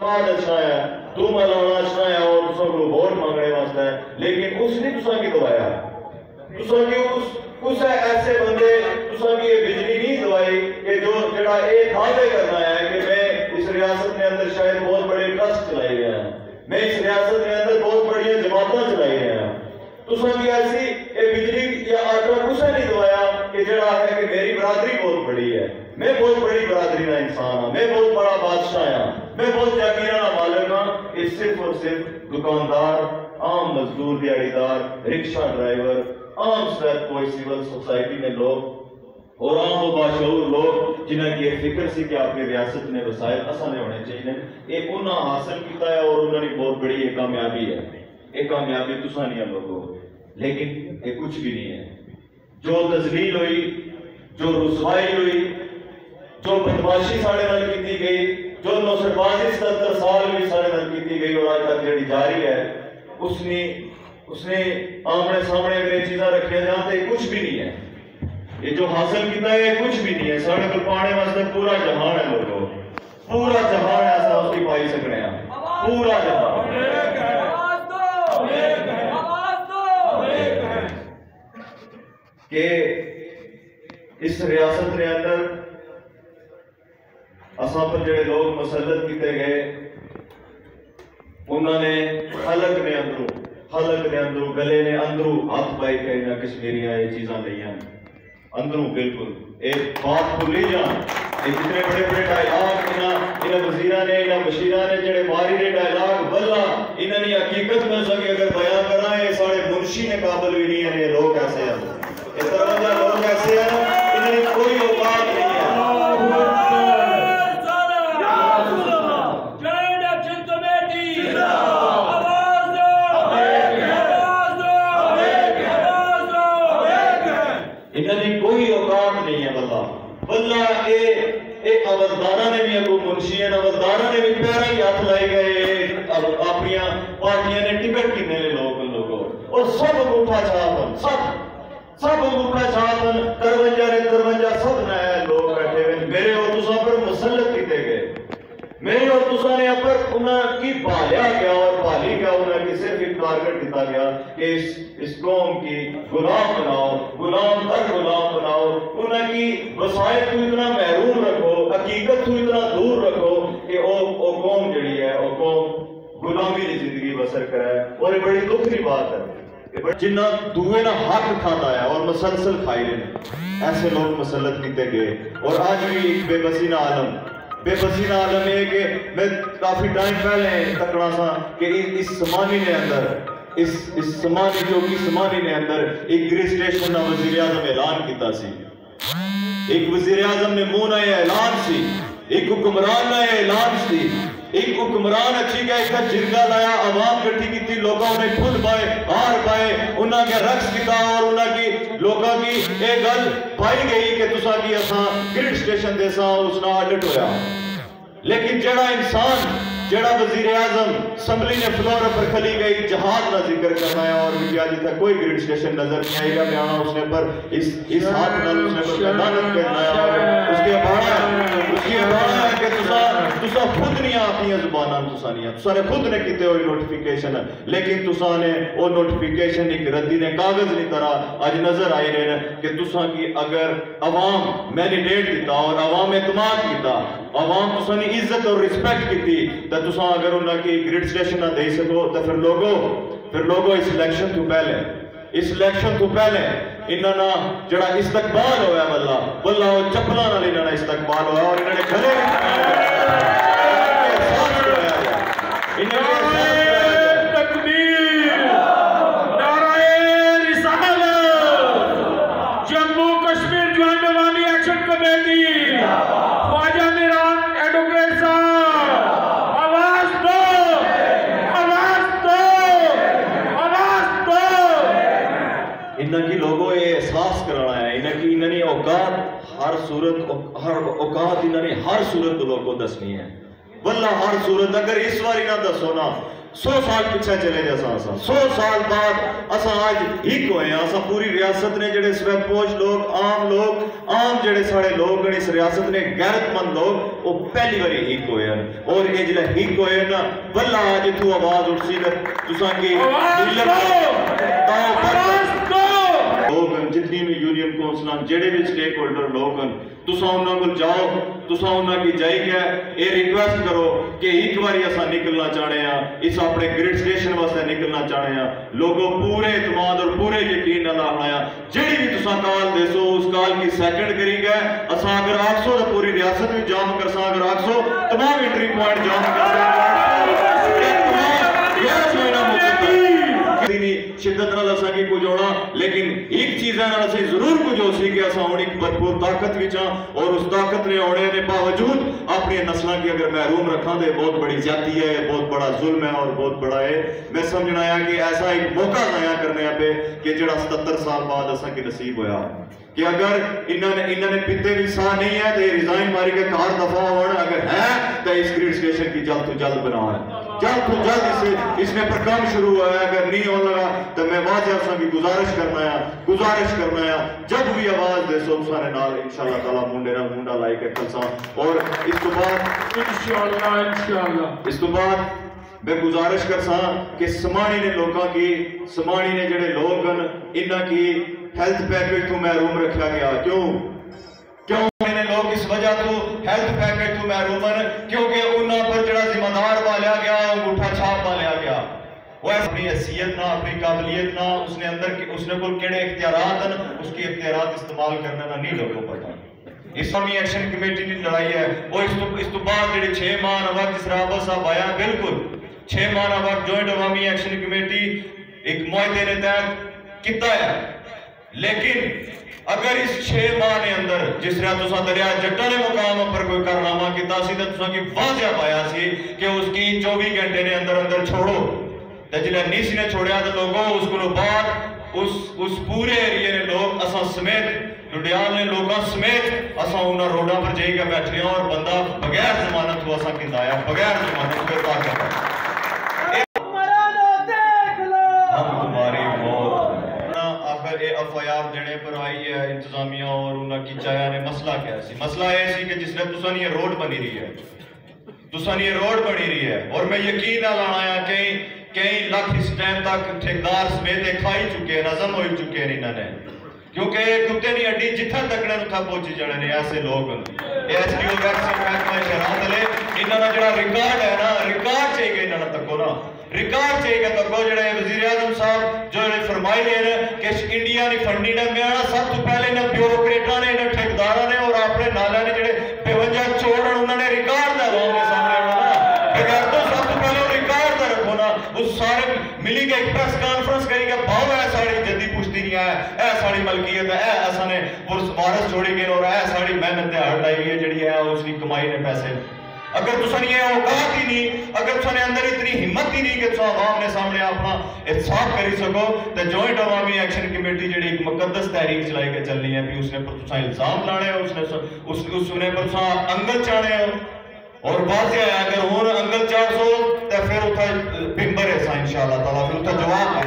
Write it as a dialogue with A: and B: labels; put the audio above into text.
A: اچھا ہے تو ملانا اچھا ہے اور تساں کو ووٹ مانگنے واسطے ہے، لیکن اس نے تساں کی دوایا تساں کی اس ایسے بندے تساں کی یہ بجلی نہیں دوائی کہ جو جڑا ایک دعوے کرنا ہے کہ میں اس ریاست میں اندر شاید بہت بڑے ٹرسٹ چلائی گئے ہیں، میں اس ریاست میں اندر بہت بڑی جماعتیں چلائی گئے ہیں، تساں کی ایسی بجلی یا آٹا اسے نہیں دوایا کہ جڑا ہے کہ میری برادری بہت بڑی ہے، میں بہت بڑی برادری کا انسان ہوں، میں بہت بڑا بادشاہ ہوں، میں بہت جاگیراں مالک ہوں۔ یہ صرف اور صرف دکاندار، عام مزدور، دیہڑی دار، رکشہ ڈرائیور، عام سر کوئی سول سوسائٹی میں لوگ اور عام و باشعور لوگ جنہیں کی یہ فکر سی کہ اپنی ریاست میں وسائل اساں ہونے چاہیے، یہ انہاں حاصل کیتا ہے اور انہوں نے بہت بڑی یہ کامیابی ہے، یہ کامیابی تساں نہیں لوگوں، لیکن یہ کچھ بھی نہیں ہے۔ جو تذلیل ہوئی، جو رسوائی ہوئی، جو بدماشی ساڑھے نال کیتی گئی، جو نوسربازی 77 سال بھی ساڑھے نال کیتی گئی اور آج تک جڑی جاری ہے، اس نے آمنے سامنے اگر یہ چیزیں رکھیا جاتے کچھ بھی نہیں ہے، یہ جو حاصل کیتا ہے یہ کچھ بھی نہیں ہے، ساڑھے کو پانے واسطے پورا جہان ہے لوگوں، پورا جہان ہے ایسا اس کی پائی سکنے ہیں، پورا جہان کہ اس ریاست کے اندر اساں پر جڑے لوگ مسلط کیتے گئے انہوں نے خلق نے اندروں گلے نے اندروں ہاتھ پائی کہ انہاں کشمیریاں یہ چیزاں لئیاں اندروں بالکل ایک بات بھولی جان، یہ جتنے بڑے بڑے ڈائلاگ انہاں وزیراں نے انہاں بشیراں نے جڑے ماری نے ڈائلاگ واللہ انہاں نے حقیقت میں سکے اگر بیان کرائیں یہ سارے منشی نے قابل بھی نہیں ہیں، یہ لوگ ایسے ہیں، یہ تروجہ لوگ ایسے ہیں، انہوں نے کوئی اوقات نہیں ہے۔ واللہ اے عوضدارہ نے بھی اگو منشیان عوضدارہ نے بھی پیرہ ہی ہاتھ لائے گئے اپنی پارٹیاں نے ٹکٹ کی میرے لوگوں اور سب انگوٹھا چاہتن سب انگوٹھا چاہتن 53 سب نئے لوگ بیٹھے ہوئے میرے اور تساں پر مسلط کیتے گئے، میرے اور تساں نے پر انہاں کی بالیا کیا اور بالی کیا انہاں کی صرف ایک ٹارگٹ دیتا گیا کہ اس قوم کی غلام بناؤ، غلام تر غلام بناؤ، انہاں کی وسائل تو اتنا محروم رکھو، حقیقت تو اتنا دور رکھو کہ او قوم جڑی ہے او قوم غلامی کی زندگی بسر کرے۔ اور یہ بڑی دکھری بات ہے، جنہ دوئے نہ حق کھاتا ہے اور مسلسل کھائی رہے ایسے لوگ مسلط کیتے گئے۔ اور آج بھی ایک بے بسینہ عالم ہے کہ میں کافی ٹائم پہلے تکڑا سا کہ اس سمانی نے اندر اس سمانی نے اندر ایک گری سٹیشن نہ وزیر اعظم اعلان کیتا سی، ایک وزیر اعظم نے منہ نہ اعلان سی، ایک حکمران نہ اعلان سی، ایک حکمران اچھی کا ایک جرگا لایا، عوام کٹھی کیتی، لوگوں نے پھل پائے، ہار پائے، انہاں کے رقص کیتا اور انہاں کی لوگوں کی ایک گل پائی گئی کہ تساں کی اساں گریڈ سٹیشن دے ساں اس نہ آڈٹ ہویا۔ لیکن جڑا انسان جڑا وزیر اعظم اسمبلی نے فلور پر کھلی گئی جہاد نہ ذکر کرنا ہے اور بھی آج تک کوئی گریڈ سٹیشن نظر نہیں آئے گا، بیانا اس نے پر اس ہاتھ نہ اس نے پر محنت کرنا ہے، اس کے بارا ہے کہ تسا خود نہیں اپنی زباناں تسا نے خود نے کیتے ہوئی نوٹیفیکیشن، لیکن تسا نے وہ نوٹیفیکیشن ایک ردی نے کاغذ نہیں طرح آج نظر آئی رہے ہیں کہ تسا کی اگر عوام مینیڈیٹ دیتا اور عوام اعتماد کیتا، عوام تسا نے عزت اور رسپیکٹ کیتی تو تسا اگر انہاں کی گریڈ سٹیشن نہ دے سکو تو پھر لوگوں اس الیکشن تو پہلے انہاں نا جڑا استقبال ہویا واللہ وہ چپلاں نال انہاں نا استقبال ہویا اور انہاں نے کھلے
B: تکبیر، نعرہ رسالت، جموں کشمیر جوائنٹ عوامی ایکشن کمیٹی، خواجہ میران ایڈوکیٹ صاحب، آواز دو، آواز دو، آواز دو۔
A: انہاں کی لوگوں یہ احساس کرانا ہے، انہاں نے اوقات ہر صورت لوگوں دسنی ہے، واللہ ہر صورت اگر اس واری نہ دسو نا 100 سال پیچھے چلے جا سا 100 سال بعد اسا آج ہک ہوئے ہیں. اسا پوری ریاست نے جڑے سویت پوش لوگ عام جڑے ساڑے لوگ اس ریاست نے غیرت مند لوگ وہ پہلی باری ہک ہوئے ہیں. اور یہ جلے ہک ہوئے ہیں نا واللہ آج تو آواز اٹھ سی تساں کی لوگ جتنی بھی یونین کونسلان جڑے بھی سٹیک ہولڈر لوگ ہیں تساں انہاں کو جاؤ تساں انہاں کی جائی گیا یہ ریکویسٹ کرو کہ ایک باری اساں نکلنا چاہنے ہیں اس اپنے گریڈ سٹیشن واسطے نکلنا چاہنے ہیں. لوگوں پورے اعتماد اور پورے یقین نال آیا جڑی بھی تساں کال دے سو اس کال کی سیکنڈ کری گئے. اساں اگر 800 تو پوری ریاست میں جام کرساں اگر 800 تمام انٹری پوائنٹ جام کرساں شدت نال اساں کی کچھ ہونا. لیکن ایک چیزیں نال اساں ضرور کچھ ہو سی کہ اساں ہونی بھرپور طاقت وچاں اور اس طاقت نے ہونے کے باوجود اپنی نسلاں کی اگر محروم رکھاں دے بہت بڑی زیادتی ہے, بہت بڑا ظلم ہے اور بہت بڑا ہے. میں سمجھنا ہے کہ ایسا ایک موقع ضائع کرنے پہ کہ جڑا 77 سال بعد اساں کی نصیب ہویا کہ اگر انہوں نے پیتے بھی سا نہیں ہے تو ریزائن ماری کے کار دفعہ ہونا اگر ہے تو اس گریڈ سٹیشن کی جلد تو جلد بناؤ ہے. جلد تو جلد اس میں پر کام شروع ہوا ہے. اگر نہیں ہونے لگا تو میں واضح اساں کی گزارش کرنا ہے جب بھی آواز دے سو سارے نال انشاءاللہ تعالیٰ منڈے نال منڈا لائی کے کھلساں. اور اس تو بعد میں گزارش کرساں کہ سماڑی نے لوگاں کی سماڑی نے جڑے لوگ ہیں انہاں کی ہیلتھ پیکیج تو محروم رکھا گیا. کیوں انہیں لوگ اس وجہ تو ہیلتھ پیکیج تو محروم ہیں کیونکہ انہاں پر جڑا ذمہ دار والیا گیا انگوٹھا چھاپ والیا گیا. وہ اپنی حیثیت نہ اپنی قابلیت نہ اس نے اندر اس نے کوئی کیڑے اختیارات ہیں اس کی اختیارات استعمال کرنے نہ نہیں لوگوں پتہ. اسلامی ایکشن کمیٹی نے لڑائی ہے وہ اس تو بعد جڑے 6 ماہ وقت جس رابع صاحب آیا بالکل 6 ماہ وقت جوائنٹ عوامی ایکشن کمیٹی ایک معاہدے نے طے کیتا ہے. لیکن اگر اس 6 ماہ نے اندر جس طرح تساں دریا جٹا نے مقام پر کوئی کارنامہ کیتا سی تے تساں کی واضح پایا سی کہ اس کی 24 گھنٹے نے اندر چھوڑو تے جڑا نیسی نے چھوڑیا تے لوگوں اس کو بعد اس پورے ایریے نے لوگ اساں سمیت لڈیال نے لوگاں سمیت اساں انہاں روڈاں پر جائی کے بیٹھے ہیں اور بندہ بغیر ضمانت تو اساں کندایا بغیر ضمانت کے طاقت ہم تمہاری موت آخر اے FIR دینے پر آئی ہے انتظامیہ اور انہاں کی چایا نے مسئلہ کیا سی. مسئلہ یہ سی کہ جس نے تساں یہ روڈ بنی رہی ہے اور میں یقین لانا ہے کئی لاکھ اس ٹائم تک ٹھیکدار سمیت کھائی چکے ہیں نظم ہوئی چکے ہیں انہوں نے کیونکہ کتے نہیں اڈی جتھا تکڑے نو تھا پہنچی جانے نے ایسے لوگ SDO ویکسین محکمہ شہرات لے انہوں نے جڑا ریکارڈ ہے نا ریکارڈ چاہیے گا انہوں نے تکو نا ریکارڈ چاہیے گا تکو جڑے وزیر اعظم صاحب جو فرمائی لے کہ انڈیا نے فنڈنگ میں آنا سب تو پہلے انہیں بیوروکریٹا نے انہیں ٹھیکدارہ نے اور اپنے نالہ نے جڑے 55 چھوڑ انہوں نے ریکارڈ دا عوام کے سامنے آنا بغیر تو سب تو پہلے ریکارڈ دا رکھو نا. اس سارے ملی کے ایک پریس کانفرنس کری گا بھاؤ اے ساڑی جدی پوچھتی نہیں آیا اے ساڑی ملکیت ہے اے ایسا نے وارث چھوڑی گئے اور اے ساڑی محنت ہڑ لائی ہے جڑی ہے اس کی کمائی نے پیسے. اگر تساں یہ اوقات ہی نہیں اگر تساں نے اندر اتنی ہمت ہی نہیں کہ تساں عوام نے سامنے اپنا احتساب کری سکو تو جوائنٹ عوامی ایکشن کمیٹی جڑی ایک مقدس تحریک چلائی کے چلنی ہے بھی اس نے پر تساں الزام لانے ہو اس نے پر تساں انگل چاہنے ہو اور واضح ہے اگر ہون انگل 400 تو پھر اتھا بمبر ہے انشاءاللہ تعالیٰ پھر اتھا جواب ہے